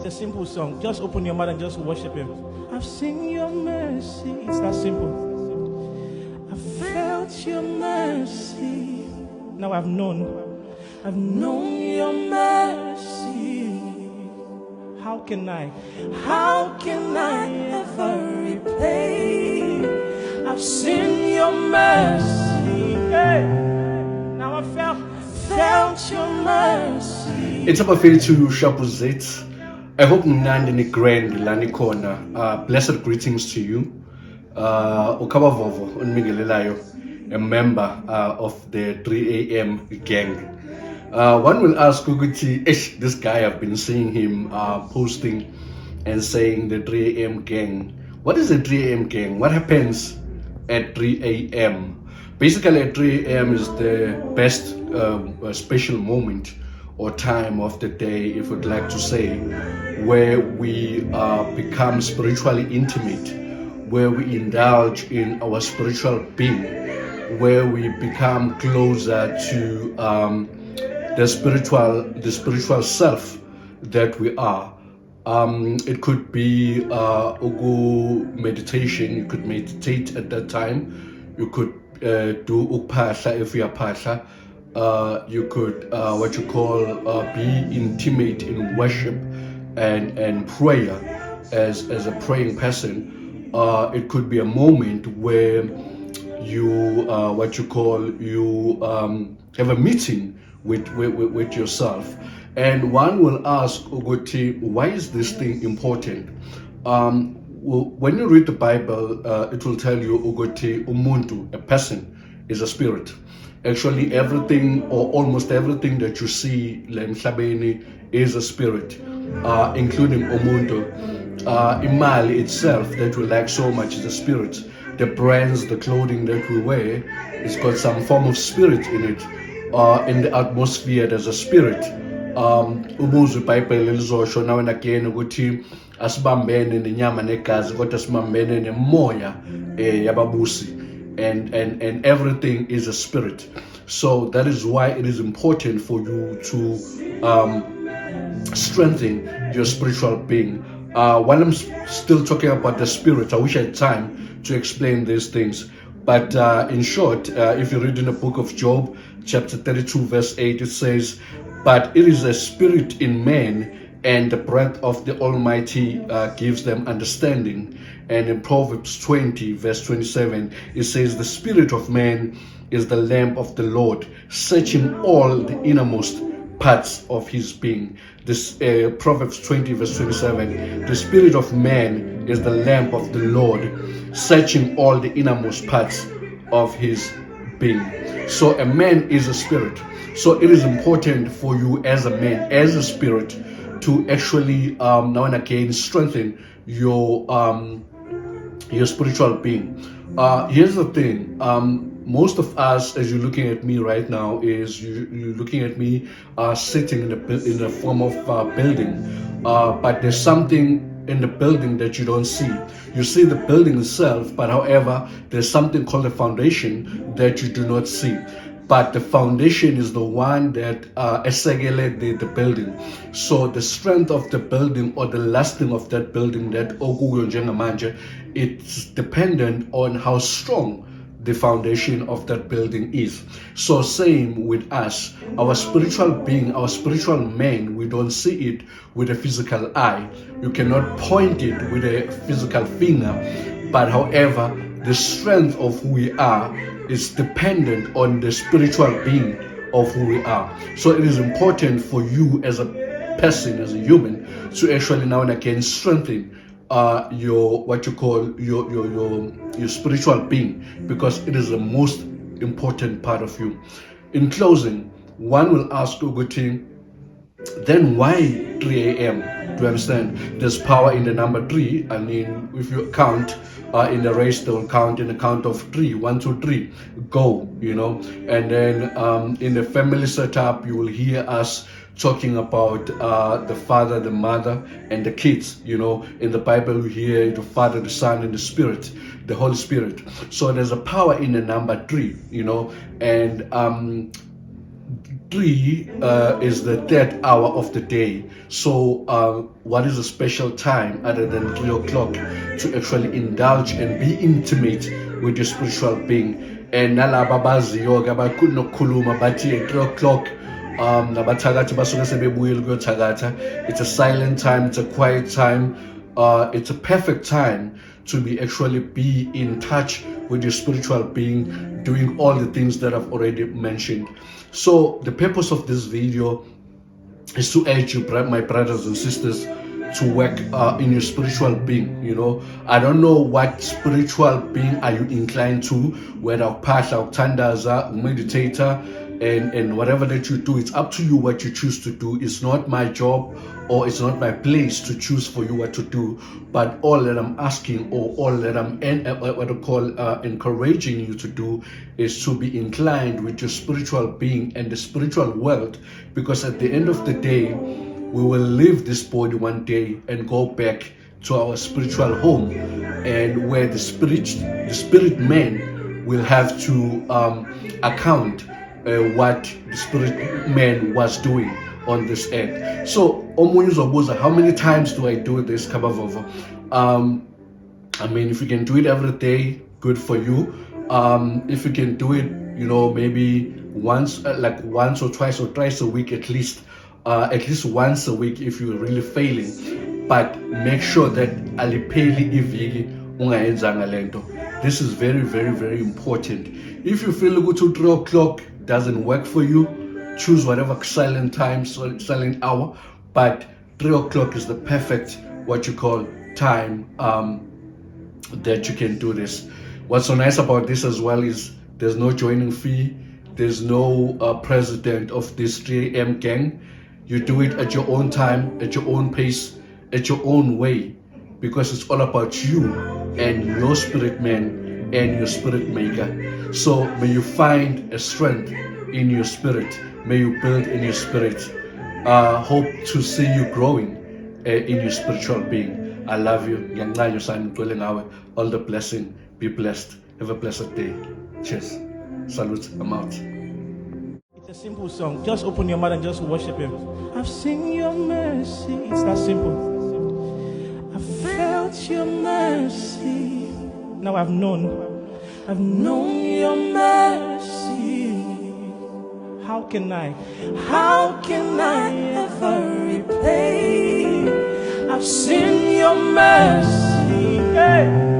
a simple song. Just open your mouth and just worship Him. I've seen your mercy. It's that simple. I've felt your mercy. Now I've known your mercy. How can I ever repay? I've seen your mercy. Hey. Now I felt your mercy. It's about to Shapuzit. I hope Nandi Grand Lani Corner. Blessed greetings to you. Okabavovo Unmigelelayo, a member of the 3 a.m. gang. One will ask Uguti, this guy, I've been seeing him posting and saying the 3 a.m. gang. What is the 3 a.m. gang? What happens at 3 a.m.? Basically, at 3 a.m. is the best special moment or time of the day, if you'd like to say, where we become spiritually intimate, where we indulge in our spiritual being, where we become closer to the spiritual self that we are. It could be meditation. You could meditate at that time. You could do upasha if you are pasha. You could be intimate in worship and prayer as a praying person. It could be a moment where you have a meeting with yourself. And one will ask, Uguti, why is this thing important? When you read the Bible, it will tell you, Uguti, umuntu, a person, is a spirit. Actually, everything or almost everything that you see, Lemshabeni, is a spirit, including umuntu. Imali itself, that we like so much, is a spirit. The brands, the clothing that we wear, it's got some form of spirit in it. In the atmosphere, there's a spirit. Umuzu Bible lizosho now and again ukuthi asibambene nenyama negazi kodwa sibambene nemoya yababusi, and everything is a spirit. So that is why it is important for you to strengthen your spiritual being. While I'm still talking about the spirit, I wish I had time to explain these things. But in short, if you read in the book of Job, chapter 32, verse 8, it says, "But it is a spirit in man, and the breath of the Almighty gives them understanding." And in Proverbs 20, verse 27, it says, "The spirit of man is the lamp of the Lord, searching all the innermost parts of his being." This Proverbs 20, verse 27, "The spirit of man is the lamp of the Lord, searching all the innermost parts of his being." So a man is a spirit. So it is important for you as a man, as a spirit, to actually now and again strengthen your spiritual being. Here's the thing. Most of us, as you're looking at me right now, is you're looking at me sitting in the form of building, but there's something in the building that you don't see. You see the building itself, but however, there's something called a foundation that you do not see. But the foundation is the one that esegele the building. So the strength of the building or the lasting of that building, that okuyo njengamanje, it's dependent on how strong the foundation of that building is. So same with us, our spiritual being, our spiritual man, we don't see it with a physical eye. You cannot point it with a physical finger, but however, the strength of who we are is dependent on the spiritual being of who we are. So it is important for you as a person, as a human, to actually now and again strengthen your spiritual being, because it is the most important part of you. In closing, one will ask Uguti, then why 3 a.m.? Do you understand? There's power in the number 3. I mean, if you count in the race, they will count in the count of 3. 1, 2, 3, go, And then in the family setup, you will hear us talking about the Father, the Mother, and the kids. In the Bible, we hear the Father, the Son, and the Spirit, the Holy Spirit. So there's a power in the number 3, and 3 is the third hour of the day. So what is a special time other than 3 o'clock to actually indulge and be intimate with your spiritual being? And nalaba baziyo abakunokhuluma bathi at 3 o'clock nabathakathi basuke sebebuyile kuyothakatha. It's a silent time, it's a quiet time, it's a perfect time to be actually be in touch with your spiritual being, doing all the things that I've already mentioned. So the purpose of this video is to urge you, my brothers and sisters, to work in your spiritual being. You know, I don't know what spiritual being are you inclined to, whether pasha or tandaza, meditator, and whatever that you do. It's up to you what you choose to do. It's not my job, or it's not my place to choose for you what to do. But all that I'm asking, or all that I'm encouraging you to do, is to be inclined with your spiritual being and the spiritual world, because at the end of the day, we will leave this body one day and go back to our spiritual home, and where the spirit man will have to account what the spirit man was doing on this earth. So how many times do I do this? I mean, if you can do it every day, good for you. If you can do it, you know, maybe once or twice or thrice a week at least once a week if you're really failing. But make sure that alipeli iviki ungayenzanga lento. This is very, very, very important. If you feel go to 3 o'clock doesn't work for you, choose whatever silent time, silent hour, but 3 o'clock is the perfect time that you can do this. What's so nice about this as well is there's no joining fee, there's no president of this 3 a.m. gang. You do it at your own time, at your own pace, at your own way, because it's all about you and your spirit man and your spirit maker. So may you find a strength in your spirit, may you build in your spirit. Hope to see you growing in your spiritual being. I love you. All the blessing. Be blessed. Have a blessed day. Cheers. Salute. I'm out. It's a simple song. Just open your mouth and just worship Him. I've seen your mercy. It's that simple. I felt your mercy. Now I've known your mercy. How can I ever repay? I've seen your mercy. Hey.